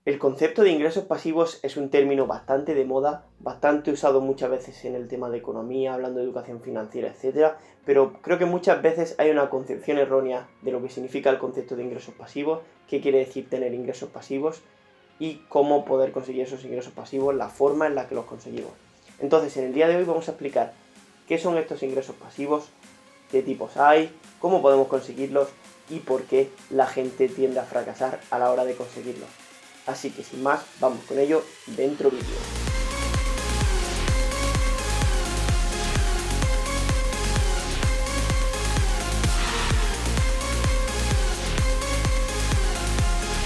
El concepto de ingresos pasivos es un término bastante de moda, bastante usado muchas veces en el tema de economía, hablando de educación financiera, etcétera, pero creo que muchas veces hay una concepción errónea de lo que significa el concepto de ingresos pasivos, qué quiere decir tener ingresos pasivos y cómo poder conseguir esos ingresos pasivos, la forma en la que los conseguimos. Entonces, en el día de hoy vamos a explicar qué son estos ingresos pasivos, qué tipos hay, cómo podemos conseguirlos y por qué la gente tiende a fracasar a la hora de conseguirlos. Así que sin más, vamos con ello dentro vídeo.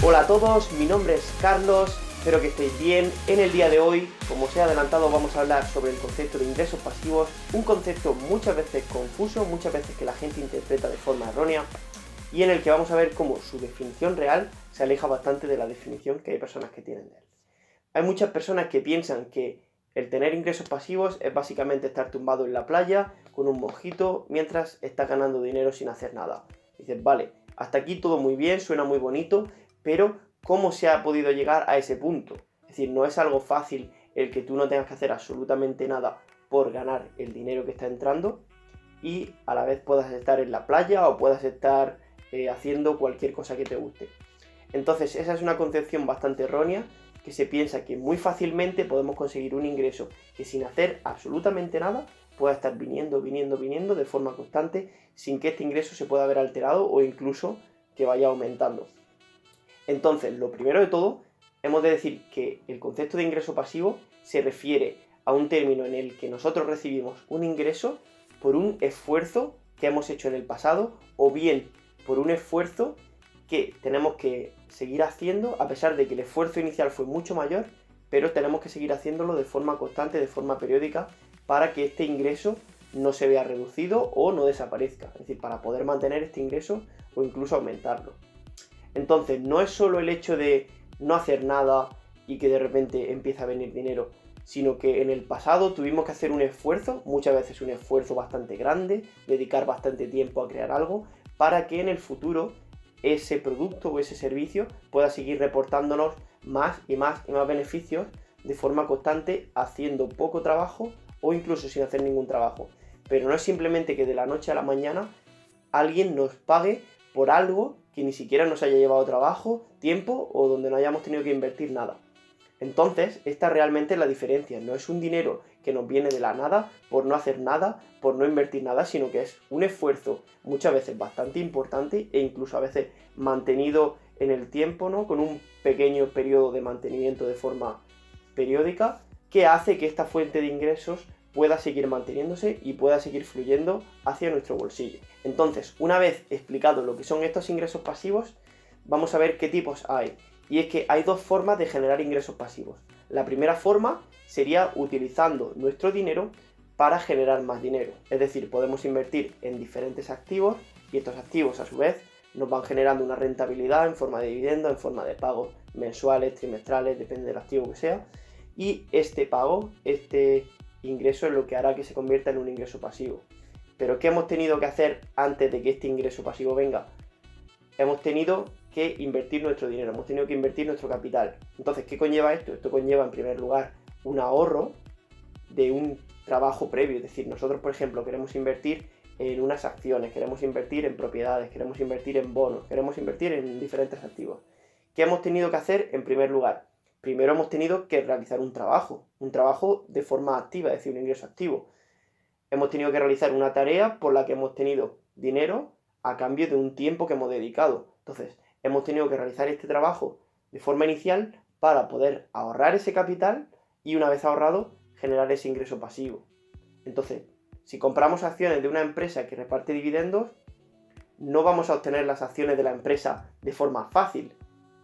Hola a todos, mi nombre es Carlos, espero que estéis bien. En el día de hoy, como os he adelantado, vamos a hablar sobre el concepto de ingresos pasivos, un concepto muchas veces confuso, muchas veces que la gente interpreta de forma errónea y en el que vamos a ver cómo su definición real se aleja bastante de la definición que hay personas que tienen de él. Hay muchas personas que piensan que el tener ingresos pasivos es básicamente estar tumbado en la playa con un mojito mientras estás ganando dinero sin hacer nada. Dices, vale, hasta aquí todo muy bien, suena muy bonito, pero ¿cómo se ha podido llegar a ese punto? Es decir, no es algo fácil el que tú no tengas que hacer absolutamente nada por ganar el dinero que está entrando y a la vez puedas estar en la playa o puedas estar haciendo cualquier cosa que te guste. Entonces esa es una concepción bastante errónea, que se piensa que muy fácilmente podemos conseguir un ingreso que sin hacer absolutamente nada pueda estar viniendo de forma constante sin que este ingreso se pueda ver alterado o incluso que vaya aumentando. Entonces, lo primero de todo, hemos de decir que el concepto de ingreso pasivo se refiere a un término en el que nosotros recibimos un ingreso por un esfuerzo que hemos hecho en el pasado o bien por un esfuerzo que tenemos que seguir haciendo a pesar de que el esfuerzo inicial fue mucho mayor, pero tenemos que seguir haciéndolo de forma constante, de forma periódica, para que este ingreso no se vea reducido o no desaparezca, es decir, para poder mantener este ingreso o incluso aumentarlo. Entonces, no es solo el hecho de no hacer nada y que de repente empieza a venir dinero, sino que en el pasado tuvimos que hacer un esfuerzo, muchas veces un esfuerzo bastante grande, dedicar bastante tiempo a crear algo, para que en el futuro ese producto o ese servicio pueda seguir reportándonos más y más y más beneficios de forma constante, haciendo poco trabajo o incluso sin hacer ningún trabajo. Pero no es simplemente que de la noche a la mañana alguien nos pague por algo que ni siquiera nos haya llevado trabajo, tiempo o donde no hayamos tenido que invertir nada. Entonces, esta realmente es la diferencia, no es un dinero que nos viene de la nada por no hacer nada, por no invertir nada, sino que es un esfuerzo muchas veces bastante importante e incluso a veces mantenido en el tiempo, ¿no? Con un pequeño periodo de mantenimiento de forma periódica que hace que esta fuente de ingresos pueda seguir manteniéndose y pueda seguir fluyendo hacia nuestro bolsillo. Entonces, una vez explicado lo que son estos ingresos pasivos, vamos a ver qué tipos hay. Y es que hay dos formas de generar ingresos pasivos. La primera forma sería utilizando nuestro dinero para generar más dinero. Es decir, podemos invertir en diferentes activos y estos activos a su vez nos van generando una rentabilidad en forma de dividendo, en forma de pagos mensuales, trimestrales, depende del activo que sea. Y este pago, este ingreso es lo que hará que se convierta en un ingreso pasivo. Pero ¿qué hemos tenido que hacer antes de que este ingreso pasivo venga? Hemos tenido que invertir nuestro dinero, hemos tenido que invertir nuestro capital. Entonces, ¿qué conlleva esto? Esto conlleva, en primer lugar, un ahorro de un trabajo previo. Es decir, nosotros, por ejemplo, queremos invertir en unas acciones, queremos invertir en propiedades, queremos invertir en bonos, queremos invertir en diferentes activos. ¿Qué hemos tenido que hacer? En primer lugar, primero hemos tenido que realizar un trabajo de forma activa, es decir, un ingreso activo. Hemos tenido que realizar una tarea por la que hemos tenido dinero a cambio de un tiempo que hemos dedicado. Entonces, hemos tenido que realizar este trabajo de forma inicial para poder ahorrar ese capital y una vez ahorrado, generar ese ingreso pasivo. Entonces, si compramos acciones de una empresa que reparte dividendos, no vamos a obtener las acciones de la empresa de forma fácil,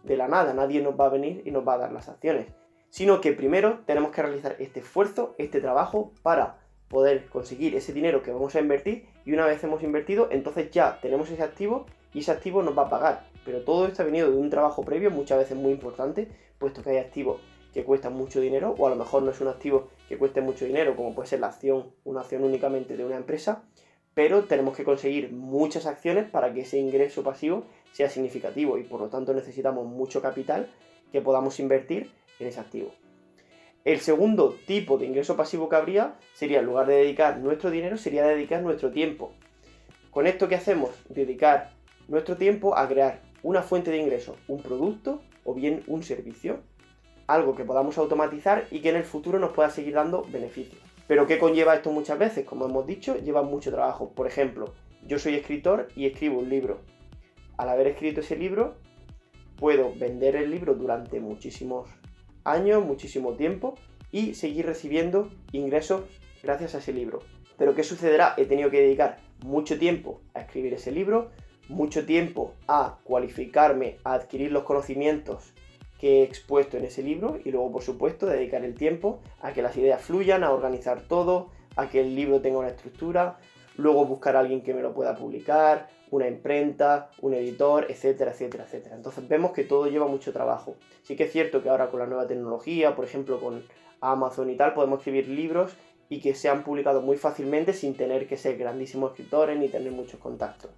de la nada, nadie nos va a venir y nos va a dar las acciones, sino que primero tenemos que realizar este esfuerzo, este trabajo para poder conseguir ese dinero que vamos a invertir y una vez hemos invertido, entonces ya tenemos ese activo y ese activo nos va a pagar. Pero todo esto ha venido de un trabajo previo, muchas veces muy importante, puesto que hay activos que cuestan mucho dinero o a lo mejor no es un activo que cueste mucho dinero, como puede ser la acción, una acción únicamente de una empresa, pero tenemos que conseguir muchas acciones para que ese ingreso pasivo sea significativo y por lo tanto necesitamos mucho capital que podamos invertir en ese activo. El segundo tipo de ingreso pasivo que habría sería, en lugar de dedicar nuestro dinero, sería dedicar nuestro tiempo. Con esto, ¿qué hacemos? Dedicar nuestro tiempo a crear una fuente de ingreso, un producto o bien un servicio. Algo que podamos automatizar y que en el futuro nos pueda seguir dando beneficios. ¿Pero qué conlleva esto muchas veces? Como hemos dicho, lleva mucho trabajo. Por ejemplo, yo soy escritor y escribo un libro. Al haber escrito ese libro, puedo vender el libro durante muchísimos años, muchísimo tiempo y seguir recibiendo ingresos gracias a ese libro. Pero ¿qué sucederá? He tenido que dedicar mucho tiempo a escribir ese libro, mucho tiempo a cualificarme, a adquirir los conocimientos que he expuesto en ese libro y luego, por supuesto, dedicar el tiempo a que las ideas fluyan, a organizar todo, a que el libro tenga una estructura, luego buscar a alguien que me lo pueda publicar, una imprenta, un editor, etcétera, etcétera, etcétera. Entonces vemos que todo lleva mucho trabajo. Sí que es cierto que ahora con la nueva tecnología, por ejemplo con Amazon y tal, podemos escribir libros y que sean publicados muy fácilmente sin tener que ser grandísimos escritores ni tener muchos contactos.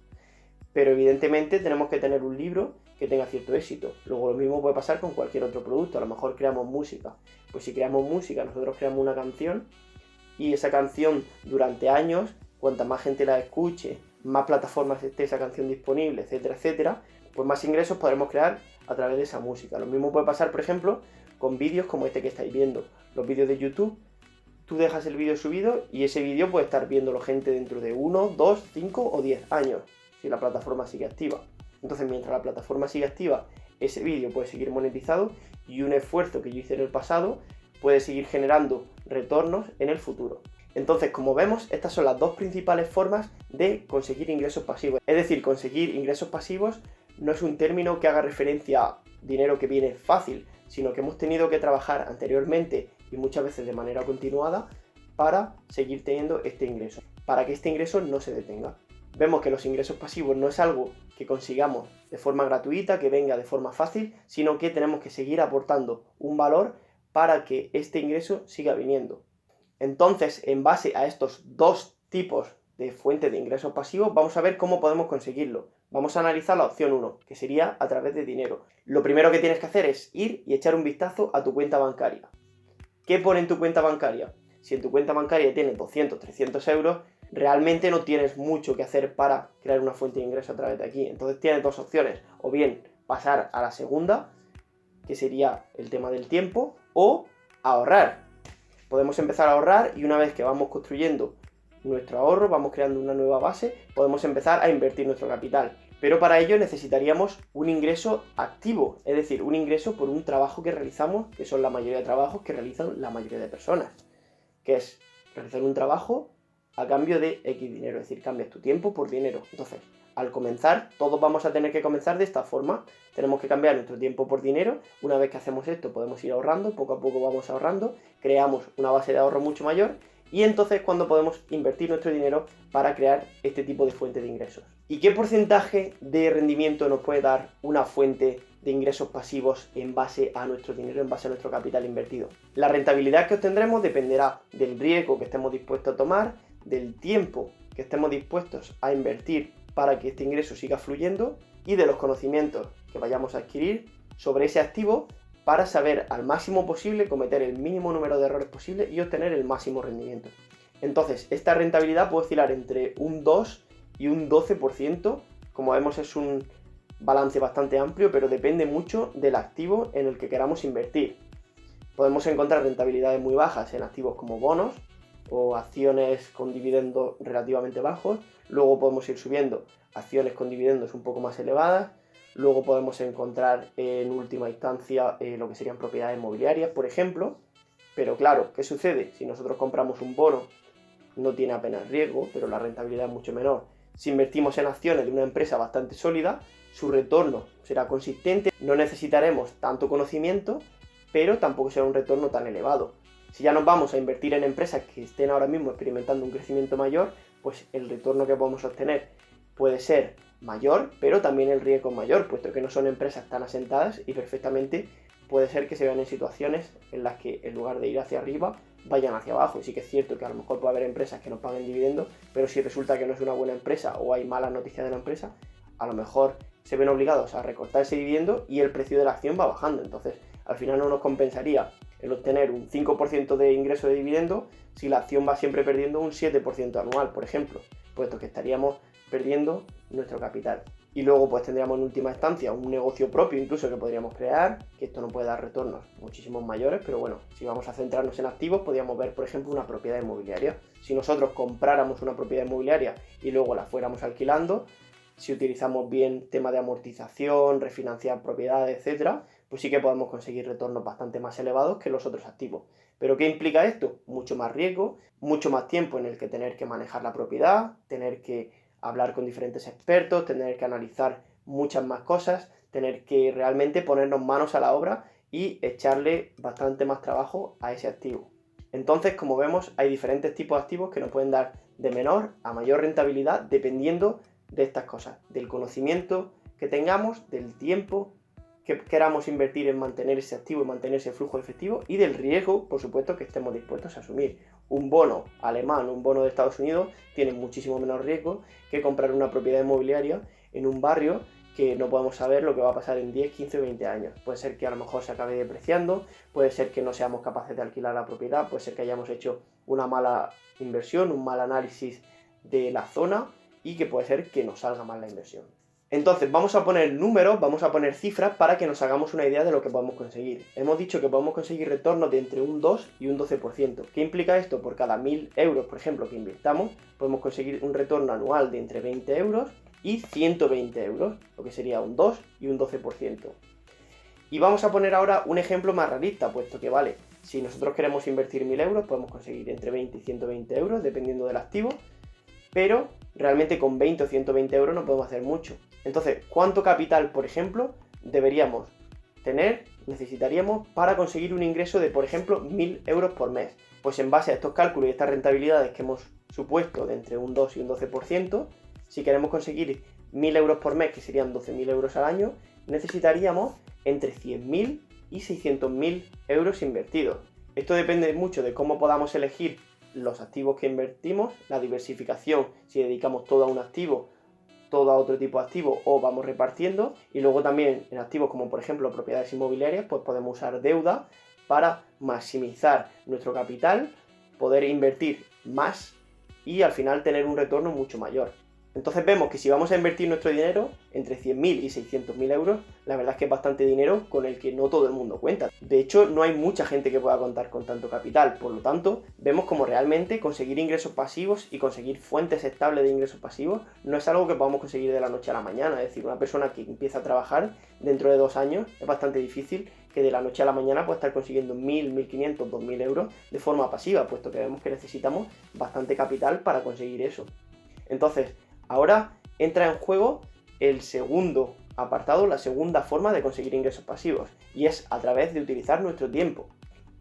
Pero evidentemente tenemos que tener un libro que tenga cierto éxito. Luego lo mismo puede pasar con cualquier otro producto. A lo mejor creamos música. Pues si creamos música, nosotros creamos una canción y esa canción durante años, cuanta más gente la escuche, más plataformas esté esa canción disponible, etcétera, etcétera, pues más ingresos podremos crear a través de esa música. Lo mismo puede pasar, por ejemplo, con vídeos como este que estáis viendo. Los vídeos de YouTube, tú dejas el vídeo subido y ese vídeo puede estar viéndolo gente dentro de 1, 2, 5 o 10 años, si la plataforma sigue activa. Entonces, mientras la plataforma sigue activa, ese vídeo puede seguir monetizado y un esfuerzo que yo hice en el pasado puede seguir generando retornos en el futuro. Entonces, como vemos, estas son las dos principales formas de conseguir ingresos pasivos. Es decir, conseguir ingresos pasivos no es un término que haga referencia a dinero que viene fácil, sino que hemos tenido que trabajar anteriormente y muchas veces de manera continuada para seguir teniendo este ingreso, para que este ingreso no se detenga. Vemos que los ingresos pasivos no es algo que consigamos de forma gratuita, que venga de forma fácil, sino que tenemos que seguir aportando un valor para que este ingreso siga viniendo. Entonces, en base a estos dos tipos de fuentes de ingresos pasivos, vamos a ver cómo podemos conseguirlo. Vamos a analizar la opción 1, que sería a través de dinero. Lo primero que tienes que hacer es ir y echar un vistazo a tu cuenta bancaria. ¿Qué pone en tu cuenta bancaria? Si en tu cuenta bancaria tienes 200, 300 euros, realmente no tienes mucho que hacer para crear una fuente de ingreso a través de aquí. Entonces tienes dos opciones, o bien pasar a la segunda, que sería el tema del tiempo, o ahorrar. Podemos empezar a ahorrar y una vez que vamos construyendo nuestro ahorro, vamos creando una nueva base, podemos empezar a invertir nuestro capital. Pero para ello necesitaríamos un ingreso activo, es decir, un ingreso por un trabajo que realizamos, que son la mayoría de trabajos que realizan la mayoría de personas, que es realizar un trabajo a cambio de X dinero, es decir, cambias tu tiempo por dinero. Entonces, al comenzar, todos vamos a tener que comenzar de esta forma. Tenemos que cambiar nuestro tiempo por dinero. Una vez que hacemos esto, podemos ir ahorrando, poco a poco vamos ahorrando, creamos una base de ahorro mucho mayor y entonces cuando podemos invertir nuestro dinero para crear este tipo de fuente de ingresos. ¿Y qué porcentaje de rendimiento nos puede dar una fuente de ingresos pasivos en base a nuestro dinero, en base a nuestro capital invertido? La rentabilidad que obtendremos dependerá del riesgo que estemos dispuestos a tomar, del tiempo que estemos dispuestos a invertir para que este ingreso siga fluyendo y de los conocimientos que vayamos a adquirir sobre ese activo para saber al máximo posible, cometer el mínimo número de errores posible y obtener el máximo rendimiento. Entonces, esta rentabilidad puede oscilar entre un 2 y un 12%. Como vemos, es un balance bastante amplio, pero depende mucho del activo en el que queramos invertir. Podemos encontrar rentabilidades muy bajas en activos como bonos o acciones con dividendos relativamente bajos. Luego podemos ir subiendo acciones con dividendos un poco más elevadas. Luego podemos encontrar en última instancia lo que serían propiedades inmobiliarias, por ejemplo. Pero claro, ¿qué sucede? Si nosotros compramos un bono, no tiene apenas riesgo, pero la rentabilidad es mucho menor. Si invertimos en acciones de una empresa bastante sólida, su retorno será consistente, no necesitaremos tanto conocimiento, pero tampoco será un retorno tan elevado. Si ya nos vamos a invertir en empresas que estén ahora mismo experimentando un crecimiento mayor, pues el retorno que podemos obtener puede ser mayor, pero también el riesgo es mayor, puesto que no son empresas tan asentadas y perfectamente puede ser que se vean en situaciones en las que en lugar de ir hacia arriba, vayan hacia abajo. Y sí que es cierto que a lo mejor puede haber empresas que no paguen dividendos, pero si resulta que no es una buena empresa o hay malas noticias de la empresa, a lo mejor se ven obligados a recortar ese dividendo y el precio de la acción va bajando. Entonces, al final no nos compensaría el obtener un 5% de ingreso de dividendo si la acción va siempre perdiendo un 7% anual, por ejemplo, puesto que estaríamos perdiendo nuestro capital. Y luego pues tendríamos en última instancia un negocio propio incluso que podríamos crear, que esto no puede dar retornos muchísimos mayores, pero bueno, si vamos a centrarnos en activos, podríamos ver por ejemplo una propiedad inmobiliaria. Si nosotros compráramos una propiedad inmobiliaria y luego la fuéramos alquilando, si utilizamos bien tema de amortización, refinanciar propiedades, etcétera, pues sí que podemos conseguir retornos bastante más elevados que los otros activos. ¿Pero qué implica esto? Mucho más riesgo, mucho más tiempo en el que tener que manejar la propiedad, tener que hablar con diferentes expertos, tener que analizar muchas más cosas, tener que realmente ponernos manos a la obra y echarle bastante más trabajo a ese activo. Entonces, como vemos, hay diferentes tipos de activos que nos pueden dar de menor a mayor rentabilidad dependiendo de estas cosas, del conocimiento que tengamos, del tiempo que queramos invertir en mantener ese activo y mantener ese flujo efectivo y del riesgo, por supuesto, que estemos dispuestos a asumir. Un bono alemán, un bono de Estados Unidos, tiene muchísimo menos riesgo que comprar una propiedad inmobiliaria en un barrio que no podemos saber lo que va a pasar en 10, 15, 20 años. Puede ser que a lo mejor se acabe depreciando, puede ser que no seamos capaces de alquilar la propiedad, puede ser que hayamos hecho una mala inversión, un mal análisis de la zona y que puede ser que nos salga mal la inversión. Entonces vamos a poner números, vamos a poner cifras para que nos hagamos una idea de lo que podemos conseguir. Hemos dicho que podemos conseguir retornos de entre un 2 y un 12%. ¿Qué implica esto? Por cada 1.000 euros, por ejemplo, que invirtamos, podemos conseguir un retorno anual de entre 20 euros y 120 euros, lo que sería un 2 y un 12%. Y vamos a poner ahora un ejemplo más realista, puesto que vale, si nosotros queremos invertir 1.000 euros, podemos conseguir entre 20 y 120 euros, dependiendo del activo, pero realmente con 20 o 120 euros no podemos hacer mucho. Entonces, ¿cuánto capital, por ejemplo, necesitaríamos para conseguir un ingreso de, por ejemplo, 1.000 euros por mes? Pues en base a estos cálculos y estas rentabilidades que hemos supuesto de entre un 2 y un 12%, si queremos conseguir 1.000 euros por mes, que serían 12.000 euros al año, necesitaríamos entre 100.000 y 600.000 euros invertidos. Esto depende mucho de cómo podamos elegir los activos que invertimos, la diversificación, si dedicamos todo a un activo, todo a otro tipo de activo o vamos repartiendo, y luego también en activos como por ejemplo propiedades inmobiliarias, pues podemos usar deuda para maximizar nuestro capital, poder invertir más y al final tener un retorno mucho mayor. Entonces vemos que si vamos a invertir nuestro dinero entre 100.000 y 600.000 euros, la verdad es que es bastante dinero con el que no todo el mundo cuenta. De hecho, no hay mucha gente que pueda contar con tanto capital. Por lo tanto, vemos como realmente conseguir ingresos pasivos y conseguir fuentes estables de ingresos pasivos no es algo que podamos conseguir de la noche a la mañana. Es decir, una persona que empieza a trabajar dentro de 2 años es bastante difícil que de la noche a la mañana pueda estar consiguiendo 1.000, 1.500, 2.000 euros de forma pasiva, puesto que vemos que necesitamos bastante capital para conseguir eso. Entonces, ahora entra en juego el segundo apartado, la segunda forma de conseguir ingresos pasivos, y es a través de utilizar nuestro tiempo.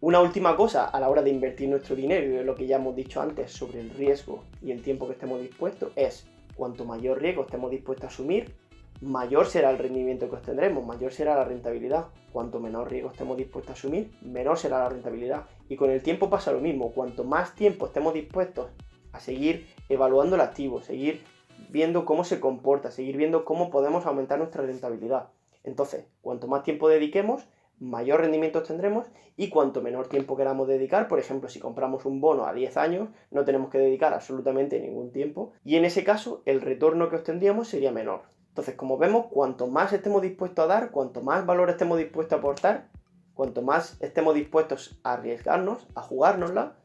Una última cosa a la hora de invertir nuestro dinero, y de lo que ya hemos dicho antes sobre el riesgo y el tiempo que estemos dispuestos, es cuanto mayor riesgo estemos dispuestos a asumir, mayor será el rendimiento que obtendremos, mayor será la rentabilidad. Cuanto menor riesgo estemos dispuestos a asumir, menor será la rentabilidad. Y con el tiempo pasa lo mismo, cuanto más tiempo estemos dispuestos a seguir evaluando el activo, seguir viendo cómo se comporta, seguir viendo cómo podemos aumentar nuestra rentabilidad. Entonces, cuanto más tiempo dediquemos, mayor rendimiento tendremos, y cuanto menor tiempo queramos dedicar, por ejemplo, si compramos un bono a 10 años, no tenemos que dedicar absolutamente ningún tiempo, y en ese caso el retorno que obtendríamos sería menor. Entonces, como vemos, cuanto más estemos dispuestos a dar, cuanto más valor estemos dispuestos a aportar, cuanto más estemos dispuestos a arriesgarnos, a jugárnosla,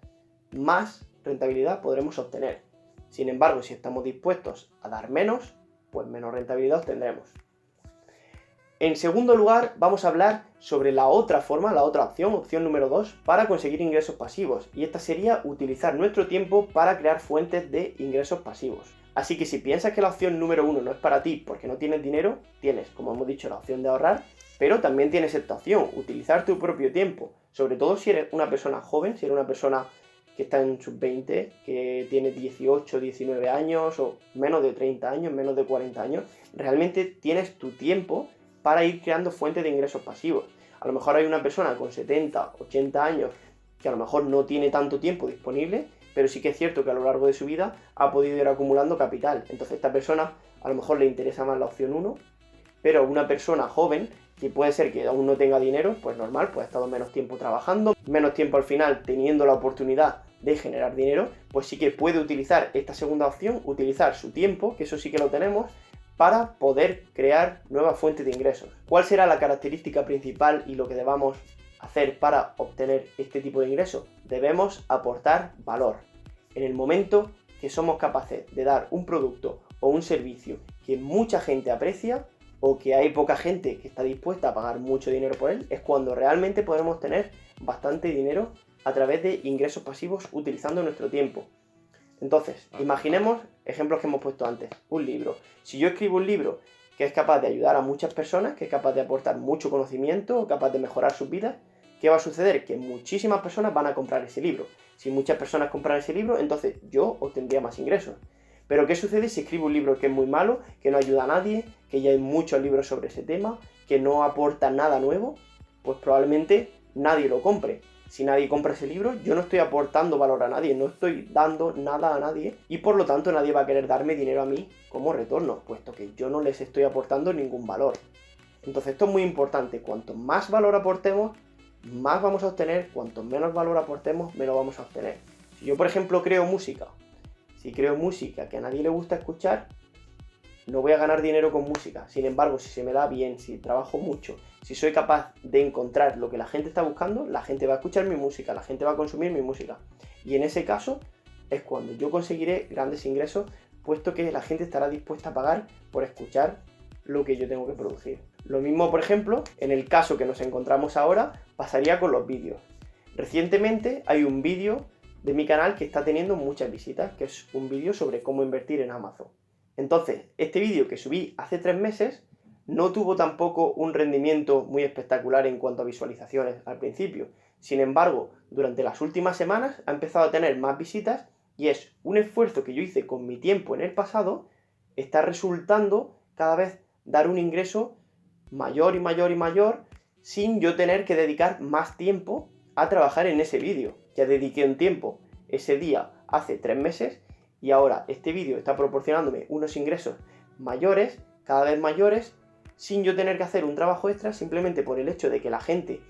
más rentabilidad podremos obtener. Sin embargo, si estamos dispuestos a dar menos, pues menos rentabilidad obtendremos. En segundo lugar, vamos a hablar sobre la otra forma, la otra opción, opción número 2, para conseguir ingresos pasivos. Y esta sería utilizar nuestro tiempo para crear fuentes de ingresos pasivos. Así que si piensas que la opción número 1 no es para ti porque no tienes dinero, tienes, como hemos dicho, la opción de ahorrar, pero también tienes esta opción, utilizar tu propio tiempo. Sobre todo si eres una persona joven, si eres una persona que está en sus 20, que tiene 18, 19 años o menos de 30 años, menos de 40 años, realmente tienes tu tiempo para ir creando fuentes de ingresos pasivos. A lo mejor hay una persona con 70, 80 años que a lo mejor no tiene tanto tiempo disponible, pero sí que es cierto que a lo largo de su vida ha podido ir acumulando capital. Entonces a esta persona a lo mejor le interesa más la opción 1 Pero una persona joven, que puede ser que aún no tenga dinero, pues normal, pues ha estado menos tiempo trabajando, menos tiempo al final teniendo la oportunidad de generar dinero, pues sí que puede utilizar esta segunda opción, utilizar su tiempo, que eso sí que lo tenemos, para poder crear nuevas fuentes de ingresos. ¿Cuál será la característica principal y lo que debamos hacer para obtener este tipo de ingresos? Debemos aportar valor. En el momento que somos capaces de dar un producto o un servicio que mucha gente aprecia, o que hay poca gente que está dispuesta a pagar mucho dinero por él, es cuando realmente podemos tener bastante dinero a través de ingresos pasivos utilizando nuestro tiempo. Entonces, imaginemos ejemplos que hemos puesto antes. Un libro. Si yo escribo un libro que es capaz de ayudar a muchas personas, que es capaz de aportar mucho conocimiento, o capaz de mejorar sus vidas, ¿qué va a suceder? Que muchísimas personas van a comprar ese libro. Si muchas personas compran ese libro, entonces yo obtendría más ingresos. Pero ¿qué sucede si escribo un libro que es muy malo, que no ayuda a nadie, que ya hay muchos libros sobre ese tema, que no aporta nada nuevo? Pues probablemente nadie lo compre. Si nadie compra ese libro, yo no estoy aportando valor a nadie, no estoy dando nada a nadie y por lo tanto nadie va a querer darme dinero a mí como retorno, puesto que yo no les estoy aportando ningún valor. Entonces esto es muy importante, cuanto más valor aportemos, más vamos a obtener, cuanto menos valor aportemos, menos vamos a obtener. Si yo por ejemplo creo música, si creo música que a nadie le gusta escuchar, no voy a ganar dinero con música. Sin embargo, si se me da bien, si trabajo mucho, si soy capaz de encontrar lo que la gente está buscando, la gente va a escuchar mi música, la gente va a consumir mi música. Y en ese caso es cuando yo conseguiré grandes ingresos, puesto que la gente estará dispuesta a pagar por escuchar lo que yo tengo que producir. Lo mismo, por ejemplo, en el caso que nos encontramos ahora, pasaría con los vídeos. Recientemente hay un vídeo de mi canal que está teniendo muchas visitas, que es un vídeo sobre cómo invertir en Amazon. Entonces, este vídeo que subí hace 3 meses no tuvo tampoco un rendimiento muy espectacular en cuanto a visualizaciones al principio. Sin embargo, durante las últimas semanas ha empezado a tener más visitas y es un esfuerzo que yo hice con mi tiempo en el pasado, está resultando cada vez dar un ingreso mayor y mayor y mayor sin yo tener que dedicar más tiempo a trabajar en ese vídeo. Ya dediqué un tiempo ese día hace 3 meses y ahora este vídeo está proporcionándome unos ingresos mayores, cada vez mayores, sin yo tener que hacer un trabajo extra simplemente por el hecho de que la gente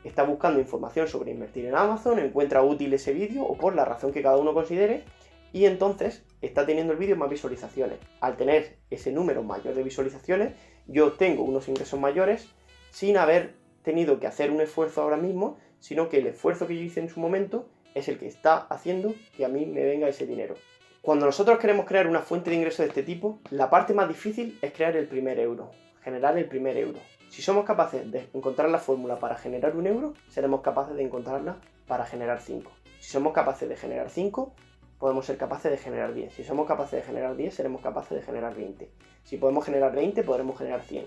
está buscando información sobre invertir en Amazon, encuentra útil ese vídeo o por la razón que cada uno considere y entonces está teniendo el vídeo más visualizaciones. Al tener ese número mayor de visualizaciones, yo tengo unos ingresos mayores sin haber tenido que hacer un esfuerzo ahora mismo, sino que el esfuerzo que yo hice en su momento es el que está haciendo que a mí me venga ese dinero. Cuando nosotros queremos crear una fuente de ingresos de este tipo, la parte más difícil es crear el primer euro, generar el primer euro. Si somos capaces de encontrar la fórmula para generar 1 euro, seremos capaces de encontrarla para generar 5. Si somos capaces de generar 5, podemos ser capaces de generar 10. Si somos capaces de generar 10, seremos capaces de generar 20. Si podemos generar 20, podremos generar 100.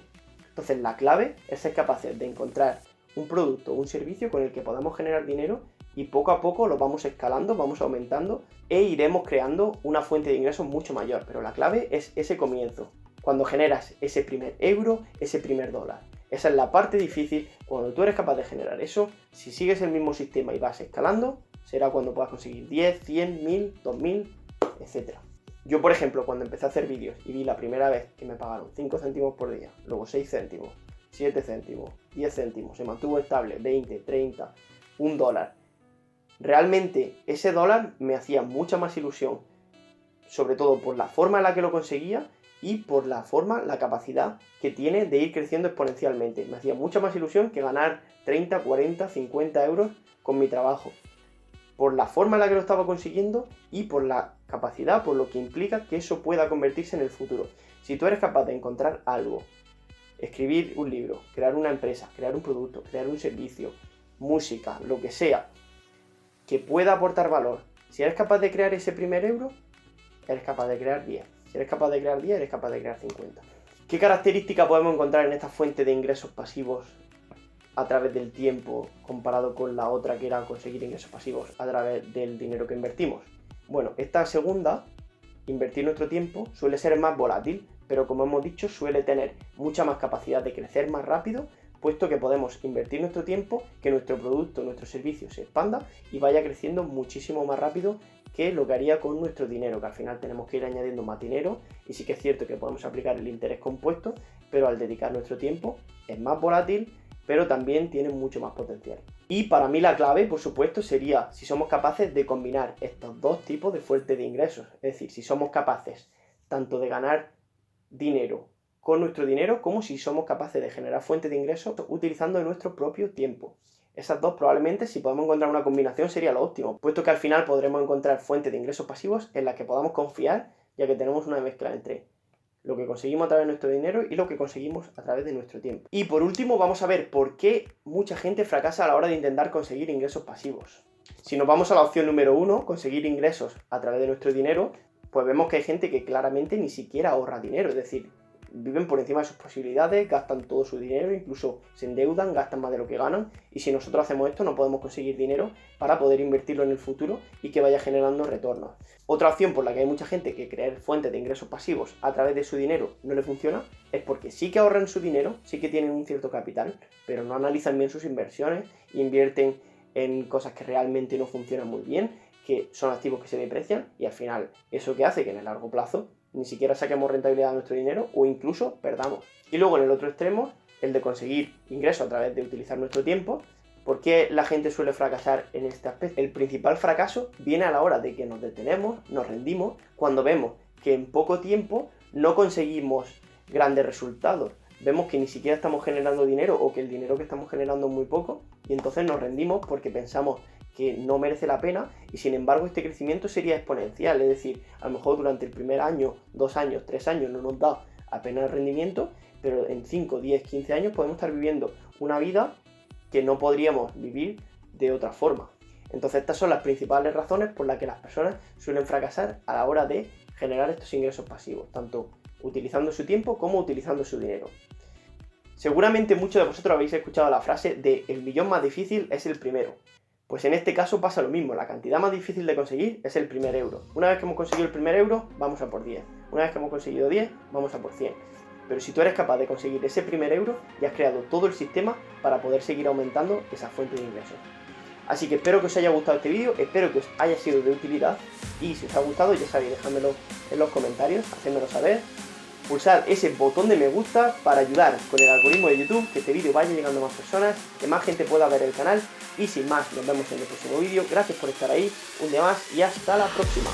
Entonces la clave es ser capaces de encontrar un producto o un servicio con el que podamos generar dinero y poco a poco lo vamos escalando, vamos aumentando e iremos creando una fuente de ingresos mucho mayor. Pero la clave es ese comienzo, cuando generas ese primer euro, ese primer dólar. Esa es la parte difícil. Cuando tú eres capaz de generar eso, si sigues el mismo sistema y vas escalando, será cuando puedas conseguir 10, 100, 1000, 2000, etc. Yo, por ejemplo, cuando empecé a hacer vídeos y vi la primera vez que me pagaron 5 céntimos por día, luego 6 céntimos, 7 céntimos, 10 céntimos, se mantuvo estable, 20, 30, $1. Realmente ese dólar me hacía mucha más ilusión, sobre todo por la forma en la que lo conseguía y por la capacidad que tiene de ir creciendo exponencialmente. Me hacía mucha más ilusión que ganar 30, 40, 50 euros con mi trabajo. Por la forma en la que lo estaba consiguiendo y por la capacidad, por lo que implica que eso pueda convertirse en el futuro. Si tú eres capaz de encontrar algo, escribir un libro, crear una empresa, crear un producto, crear un servicio, música, lo que sea, que pueda aportar valor. Si eres capaz de crear ese primer euro, eres capaz de crear 10. Si eres capaz de crear 10, eres capaz de crear 50. ¿Qué característica podemos encontrar en esta fuente de ingresos pasivos a través del tiempo comparado con la otra que era conseguir ingresos pasivos a través del dinero que invertimos? Bueno, esta segunda, invertir nuestro tiempo, suele ser más volátil, pero como hemos dicho, suele tener mucha más capacidad de crecer más rápido, puesto que podemos invertir nuestro tiempo, que nuestro producto, nuestro servicio se expanda y vaya creciendo muchísimo más rápido que lo que haría con nuestro dinero, que al final tenemos que ir añadiendo más dinero y sí que es cierto que podemos aplicar el interés compuesto, pero al dedicar nuestro tiempo es más volátil, pero también tiene mucho más potencial. Y para mí la clave, por supuesto, sería si somos capaces de combinar estos dos tipos de fuentes de ingresos. Es decir, si somos capaces tanto de ganar dinero con nuestro dinero, como si somos capaces de generar fuentes de ingresos utilizando nuestro propio tiempo. Esas dos probablemente, si podemos encontrar una combinación, sería lo óptimo, puesto que al final podremos encontrar fuentes de ingresos pasivos en las que podamos confiar, ya que tenemos una mezcla entre lo que conseguimos a través de nuestro dinero y lo que conseguimos a través de nuestro tiempo. Y por último vamos a ver por qué mucha gente fracasa a la hora de intentar conseguir ingresos pasivos. Si nos vamos a la opción número 1, conseguir ingresos a través de nuestro dinero, pues vemos que hay gente que claramente ni siquiera ahorra dinero, es decir, viven por encima de sus posibilidades, gastan todo su dinero, incluso se endeudan, gastan más de lo que ganan, y si nosotros hacemos esto no podemos conseguir dinero para poder invertirlo en el futuro y que vaya generando retornos. Otra opción por la que hay mucha gente que crear fuentes de ingresos pasivos a través de su dinero no le funciona es porque sí que ahorran su dinero, sí que tienen un cierto capital, pero no analizan bien sus inversiones, invierten en cosas que realmente no funcionan muy bien, que son activos que se deprecian, y al final eso que hace que en el largo plazo ni siquiera saquemos rentabilidad de nuestro dinero o incluso perdamos. Y luego en el otro extremo, el de conseguir ingresos a través de utilizar nuestro tiempo. ¿Por qué la gente suele fracasar en este aspecto? El principal fracaso viene a la hora de que nos detenemos, nos rendimos, cuando vemos que en poco tiempo no conseguimos grandes resultados. Vemos que ni siquiera estamos generando dinero o que el dinero que estamos generando es muy poco y entonces nos rendimos porque pensamos que no merece la pena y sin embargo este crecimiento sería exponencial, es decir, a lo mejor durante el primer año, 2 años, 3 años no nos da apenas rendimiento, pero en 5, 10, 15 años podemos estar viviendo una vida que no podríamos vivir de otra forma. Entonces estas son las principales razones por las que las personas suelen fracasar a la hora de generar estos ingresos pasivos, tanto utilizando su tiempo como utilizando su dinero. Seguramente muchos de vosotros habéis escuchado la frase de el millón más difícil es el primero. Pues en este caso pasa lo mismo, la cantidad más difícil de conseguir es el primer euro. Una vez que hemos conseguido el primer euro, vamos a por 10. Una vez que hemos conseguido 10, vamos a por 100. Pero si tú eres capaz de conseguir ese primer euro, ya has creado todo el sistema para poder seguir aumentando esa fuente de ingresos. Así que espero que os haya gustado este vídeo, espero que os haya sido de utilidad y si os ha gustado, ya sabéis, dejádmelo en los comentarios, hacedmelo saber. Pulsar ese botón de me gusta para ayudar con el algoritmo de YouTube, que este vídeo vaya llegando a más personas, que más gente pueda ver el canal y sin más, nos vemos en el próximo vídeo. Gracias por estar ahí, un día más y hasta la próxima.